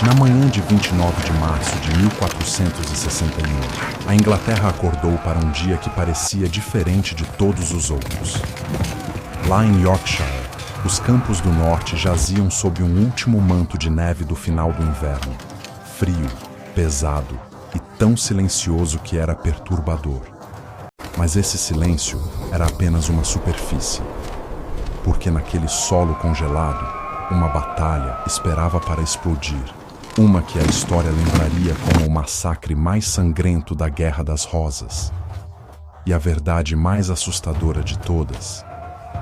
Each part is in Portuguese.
Na manhã de 29 de março de 1461, a Inglaterra acordou para um dia que parecia diferente de todos os outros. Lá em Yorkshire, os campos do norte jaziam sob um último manto de neve do final do inverno, frio, pesado e tão silencioso que era perturbador. Mas esse silêncio era apenas uma superfície, porque naquele solo congelado, uma batalha esperava para explodir. Uma que a história lembraria como o massacre mais sangrento da Guerra das Rosas. E a verdade mais assustadora de todas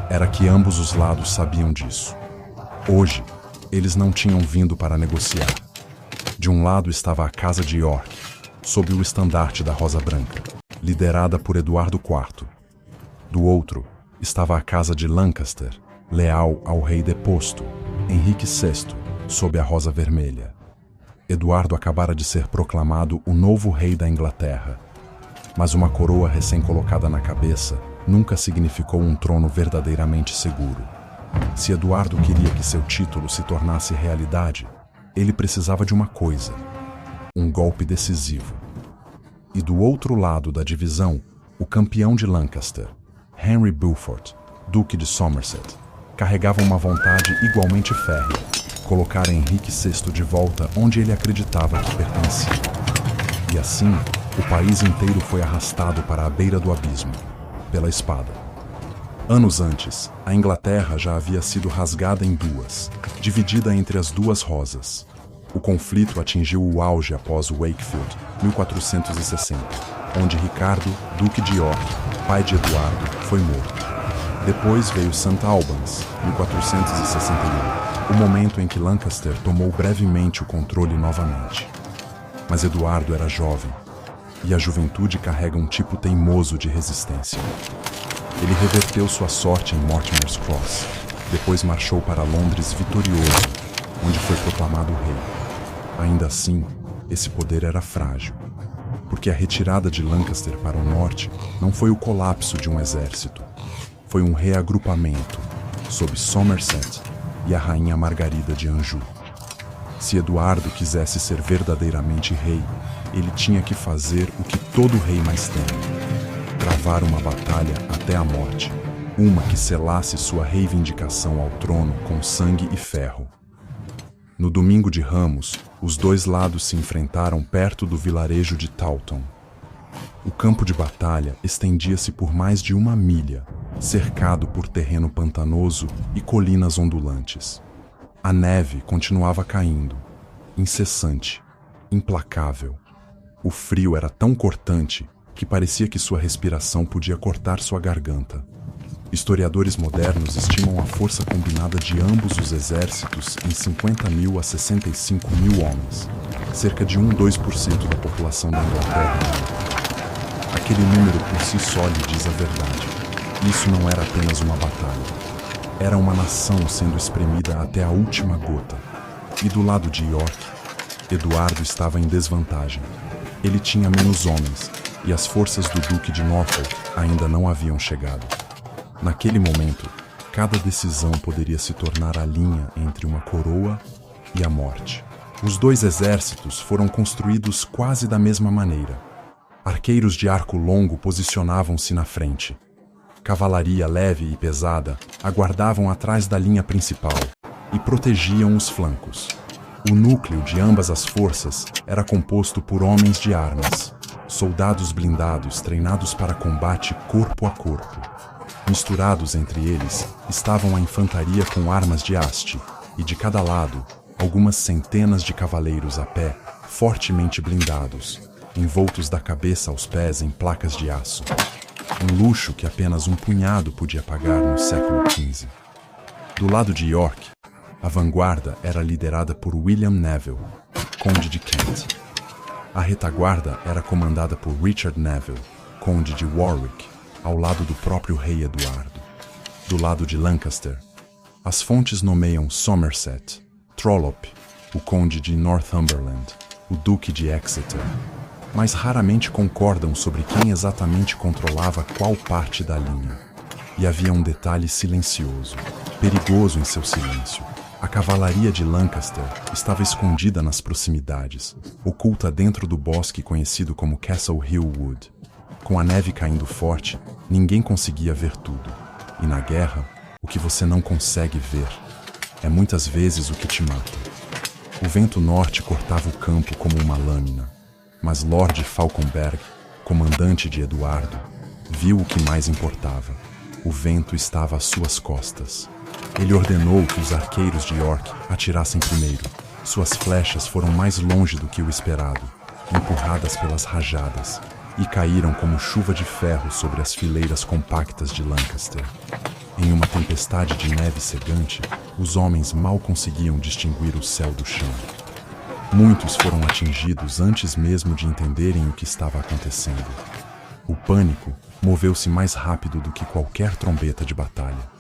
era que ambos os lados sabiam disso. Hoje, eles não tinham vindo para negociar. De um lado estava a Casa de York, sob o estandarte da Rosa Branca, liderada por Eduardo IV. Do outro, estava a Casa de Lancaster, leal ao rei deposto, Henrique VI, sob a Rosa Vermelha. Eduardo acabara de ser proclamado o novo rei da Inglaterra. Mas uma coroa recém-colocada na cabeça nunca significou um trono verdadeiramente seguro. Se Eduardo queria que seu título se tornasse realidade, ele precisava de uma coisa: um golpe decisivo. E do outro lado da divisão, o campeão de Lancaster, Henry Beaufort, Duque de Somerset, carregava uma vontade igualmente férrea: colocar Henrique VI de volta onde ele acreditava que pertencia. E assim, o país inteiro foi arrastado para a beira do abismo, pela espada. Anos antes, a Inglaterra já havia sido rasgada em duas, dividida entre as duas rosas. O conflito atingiu o auge após Wakefield, 1460, onde Ricardo, Duque de York, pai de Eduardo, foi morto. Depois veio St. Albans, 1461, o momento em que Lancaster tomou brevemente o controle novamente. Mas Eduardo era jovem, e a juventude carrega um tipo teimoso de resistência. Ele reverteu sua sorte em Mortimer's Cross, depois marchou para Londres vitorioso, onde foi proclamado rei. Ainda assim, esse poder era frágil, porque a retirada de Lancaster para o norte não foi o colapso de um exército, foi um reagrupamento, sob Somerset e a rainha Margarida de Anjou. Se Eduardo quisesse ser verdadeiramente rei, ele tinha que fazer o que todo rei mais teme: travar uma batalha até a morte, uma que selasse sua reivindicação ao trono com sangue e ferro. No domingo de Ramos, os dois lados se enfrentaram perto do vilarejo de Taunton. O campo de batalha estendia-se por mais de 1 milha, cercado por terreno pantanoso e colinas ondulantes. A neve continuava caindo, incessante, implacável. O frio era tão cortante que parecia que sua respiração podia cortar sua garganta. Historiadores modernos estimam a força combinada de ambos os exércitos em 50.000 a 65.000 homens, cerca de 2% da população da Inglaterra. Aquele número por si só lhe diz a verdade. Isso não era apenas uma batalha. Era uma nação sendo espremida até a última gota. E do lado de York, Eduardo estava em desvantagem. Ele tinha menos homens, e as forças do Duque de Norfolk ainda não haviam chegado. Naquele momento, cada decisão poderia se tornar a linha entre uma coroa e a morte. Os dois exércitos foram construídos quase da mesma maneira. Arqueiros de arco longo posicionavam-se na frente. Cavalaria leve e pesada aguardavam atrás da linha principal e protegiam os flancos. O núcleo de ambas as forças era composto por homens de armas, soldados blindados treinados para combate corpo a corpo. Misturados entre eles estavam a infantaria com armas de haste e, de cada lado, algumas centenas de cavaleiros a pé, fortemente blindados, envoltos da cabeça aos pés em placas de aço. Um luxo que apenas um punhado podia pagar no século XV. Do lado de York, a vanguarda era liderada por William Neville, conde de Kent. A retaguarda era comandada por Richard Neville, conde de Warwick, ao lado do próprio rei Eduardo. Do lado de Lancaster, as fontes nomeiam Somerset, Trollope, o conde de Northumberland, o duque de Exeter, mas raramente concordam sobre quem exatamente controlava qual parte da linha. E havia um detalhe silencioso, perigoso em seu silêncio: A cavalaria de Lancaster estava escondida nas proximidades, oculta dentro do bosque conhecido como Castle Hill Wood. Com a neve caindo forte, ninguém conseguia ver tudo. E na guerra, o que você não consegue ver é muitas vezes o que te mata. O vento norte cortava o campo como uma lâmina, mas Lord Falconberg, comandante de Eduardo, viu o que mais importava. O vento estava às suas costas. Ele ordenou que os arqueiros de York atirassem primeiro. Suas flechas foram mais longe do que o esperado, empurradas pelas rajadas, e caíram como chuva de ferro sobre as fileiras compactas de Lancaster. Em uma tempestade de neve cegante, os homens mal conseguiam distinguir o céu do chão. Muitos foram atingidos antes mesmo de entenderem o que estava acontecendo. O pânico moveu-se mais rápido do que qualquer trombeta de batalha.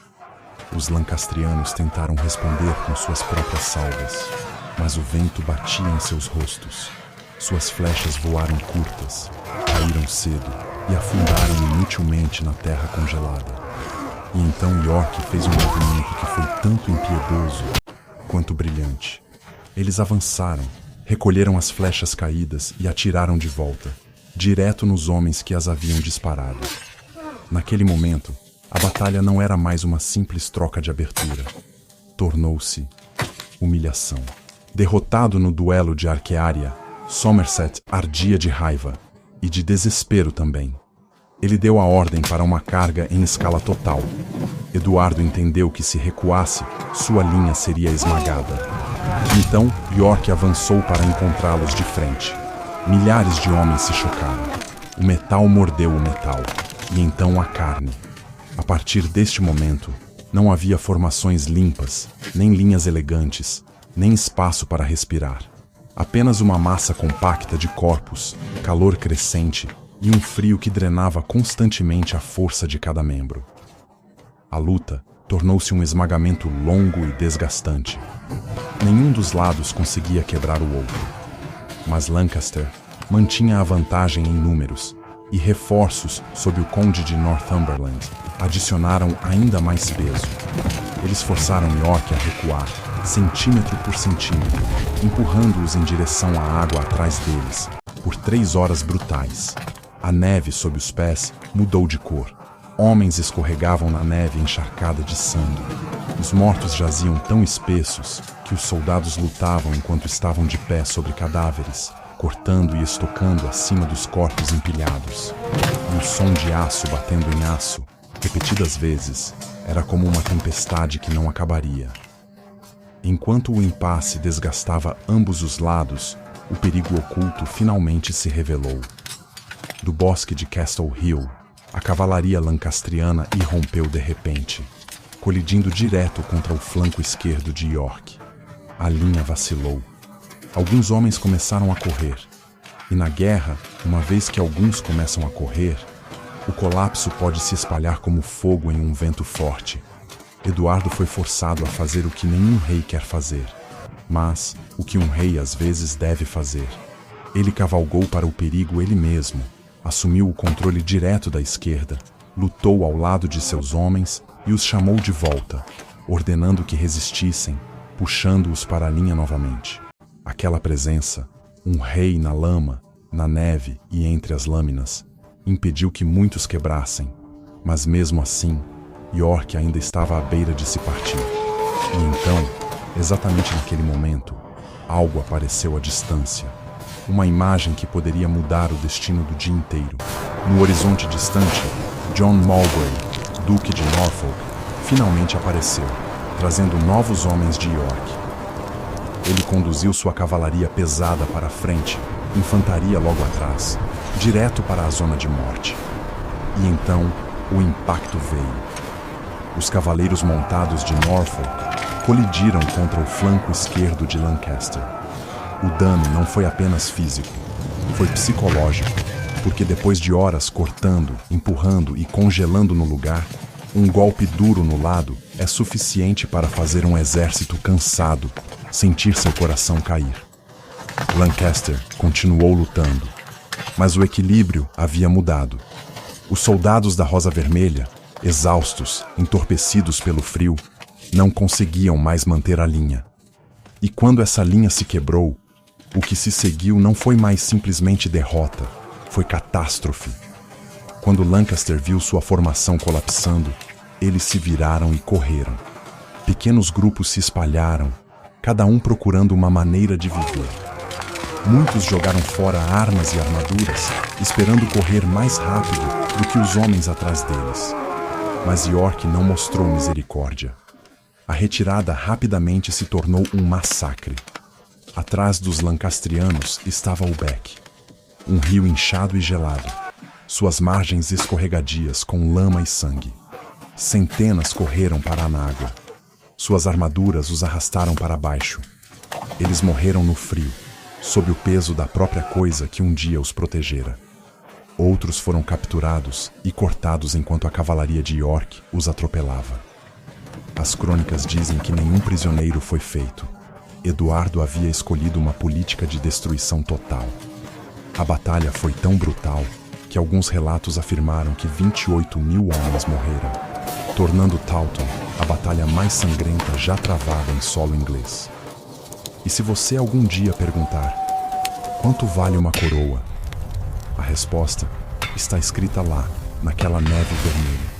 Os lancastrianos tentaram responder com suas próprias salvas, mas o vento batia em seus rostos. Suas flechas voaram curtas, caíram cedo e afundaram inutilmente na terra congelada. E então York fez um movimento que foi tanto impiedoso quanto brilhante. Eles avançaram, recolheram as flechas caídas e atiraram de volta, direto nos homens que as haviam disparado. Naquele momento, a batalha não era mais uma simples troca de abertura. Tornou-se humilhação. Derrotado no duelo de Arquearia, Somerset ardia de raiva e de desespero também. Ele deu a ordem para uma carga em escala total. Eduardo entendeu que se recuasse, sua linha seria esmagada. Então, York avançou para encontrá-los de frente. Milhares de homens se chocaram. O metal mordeu o metal, e então a carne. A partir deste momento, não havia formações limpas, nem linhas elegantes, nem espaço para respirar. Apenas uma massa compacta de corpos, calor crescente e um frio que drenava constantemente a força de cada membro. A luta tornou-se um esmagamento longo e desgastante. Nenhum dos lados conseguia quebrar o outro. Mas Lancaster mantinha a vantagem em números, e reforços sob o conde de Northumberland adicionaram ainda mais peso. Eles forçaram York a recuar, centímetro por centímetro, empurrando-os em direção à água atrás deles, por 3 horas brutais. A neve sob os pés mudou de cor. Homens escorregavam na neve encharcada de sangue. Os mortos jaziam tão espessos que os soldados lutavam enquanto estavam de pé sobre cadáveres, cortando e estocando acima dos corpos empilhados. E o som de aço batendo em aço, repetidas vezes, era como uma tempestade que não acabaria. Enquanto o impasse desgastava ambos os lados, o perigo oculto finalmente se revelou. Do bosque de Castle Hill, a cavalaria lancastriana irrompeu de repente, colidindo direto contra o flanco esquerdo de York. A linha vacilou. Alguns homens começaram a correr. E na guerra, uma vez que alguns começam a correr, o colapso pode se espalhar como fogo em um vento forte. Eduardo foi forçado a fazer o que nenhum rei quer fazer, mas o que um rei às vezes deve fazer. Ele cavalgou para o perigo ele mesmo, assumiu o controle direto da esquerda, lutou ao lado de seus homens e os chamou de volta, ordenando que resistissem, puxando-os para a linha novamente. Aquela presença, um rei na lama, na neve e entre as lâminas, impediu que muitos quebrassem, mas mesmo assim, York ainda estava à beira de se partir. E então, exatamente naquele momento, algo apareceu à distância. Uma imagem que poderia mudar o destino do dia inteiro. No horizonte distante, John Mowbray, Duque de Norfolk, finalmente apareceu, trazendo novos homens de York. Ele conduziu sua cavalaria pesada para a frente, infantaria logo atrás, direto para a zona de morte. E então, o impacto veio. Os cavaleiros montados de Norfolk colidiram contra o flanco esquerdo de Lancaster. O dano não foi apenas físico, foi psicológico, porque depois de horas cortando, empurrando e congelando no lugar, um golpe duro no lado é suficiente para fazer um exército cansado sentir seu coração cair. Lancaster continuou lutando, mas o equilíbrio havia mudado. Os soldados da Rosa Vermelha, exaustos, entorpecidos pelo frio, Não conseguiam mais manter a linha. E quando essa linha se quebrou, o que se seguiu não foi mais simplesmente derrota, foi catástrofe. Quando Lancaster viu sua formação colapsando, eles se viraram e correram. Pequenos grupos se espalharam, cada um procurando uma maneira de viver. Muitos jogaram fora armas e armaduras, esperando correr mais rápido do que os homens atrás deles. Mas York não mostrou misericórdia. A retirada rapidamente se tornou um massacre. Atrás dos lancastrianos estava o Beck, um rio inchado e gelado, suas margens escorregadias com lama e sangue. Centenas correram para a água. Suas armaduras os arrastaram para baixo. Eles morreram no frio, sob o peso da própria coisa que um dia os protegera. Outros foram capturados e cortados enquanto a cavalaria de York os atropelava. As crônicas dizem que nenhum prisioneiro foi feito. Eduardo havia escolhido uma política de destruição total. A batalha foi tão brutal que alguns relatos afirmaram que 28.000 homens morreram, tornando Taunton a batalha mais sangrenta já travada em solo inglês. E se você algum dia perguntar, quanto vale uma coroa? A resposta está escrita lá, naquela neve vermelha.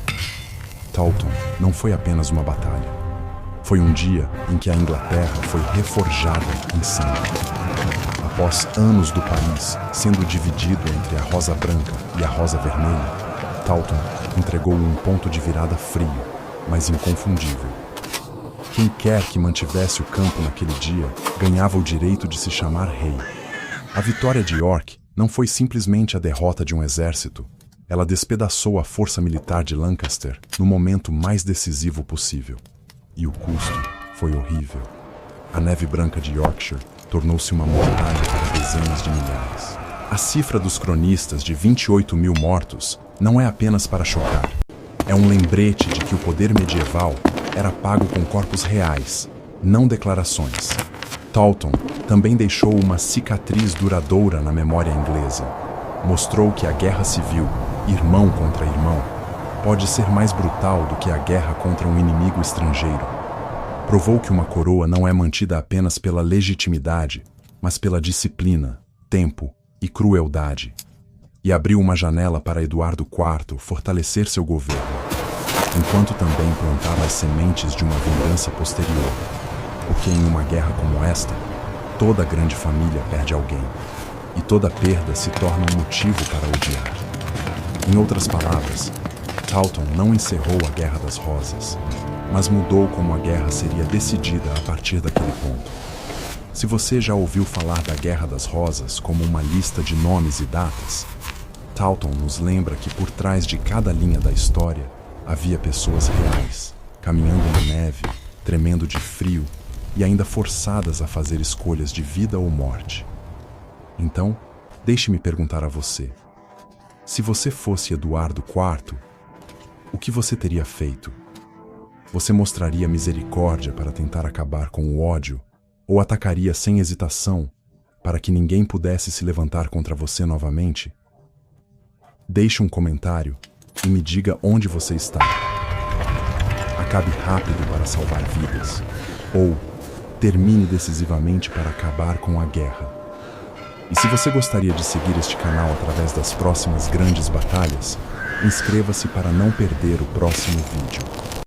Taunton não foi apenas uma batalha. Foi um dia em que a Inglaterra foi reforjada em sangue. Após anos do país sendo dividido entre a rosa branca e a rosa vermelha, Taunton entregou um ponto de virada frio, mas inconfundível. Quem quer que mantivesse o campo naquele dia ganhava o direito de se chamar rei. A vitória de York não foi simplesmente a derrota de um exército. Ela despedaçou a força militar de Lancaster no momento mais decisivo possível. E o custo foi horrível. A neve branca de Yorkshire tornou-se uma mortalha para dezenas de milhares. A cifra dos cronistas de 28.000 mortos não é apenas para chocar. É um lembrete de que o poder medieval era pago com corpos reais, não declarações. Taunton também deixou uma cicatriz duradoura na memória inglesa. Mostrou que a guerra civil, irmão contra irmão, pode ser mais brutal do que a guerra contra um inimigo estrangeiro. Provou que uma coroa não é mantida apenas pela legitimidade, mas pela disciplina, tempo e crueldade. E abriu uma janela para Eduardo IV fortalecer seu governo, enquanto também plantava as sementes de uma vingança posterior. Porque em uma guerra como esta, toda grande família perde alguém, e toda perda se torna um motivo para odiar. Em outras palavras, Taunton não encerrou a Guerra das Rosas, mas mudou como a guerra seria decidida a partir daquele ponto. Se você já ouviu falar da Guerra das Rosas como uma lista de nomes e datas, Taunton nos lembra que por trás de cada linha da história havia pessoas reais, caminhando na neve, tremendo de frio e ainda forçadas a fazer escolhas de vida ou morte. Então, deixe-me perguntar a você. Se você fosse Eduardo IV, o que você teria feito? Você mostraria misericórdia para tentar acabar com o ódio ou atacaria sem hesitação para que ninguém pudesse se levantar contra você novamente? Deixe um comentário e me diga onde você está. Acabe rápido para salvar vidas, ou termine decisivamente para acabar com a guerra. E se você gostaria de seguir este canal através das próximas grandes batalhas, inscreva-se para não perder o próximo vídeo.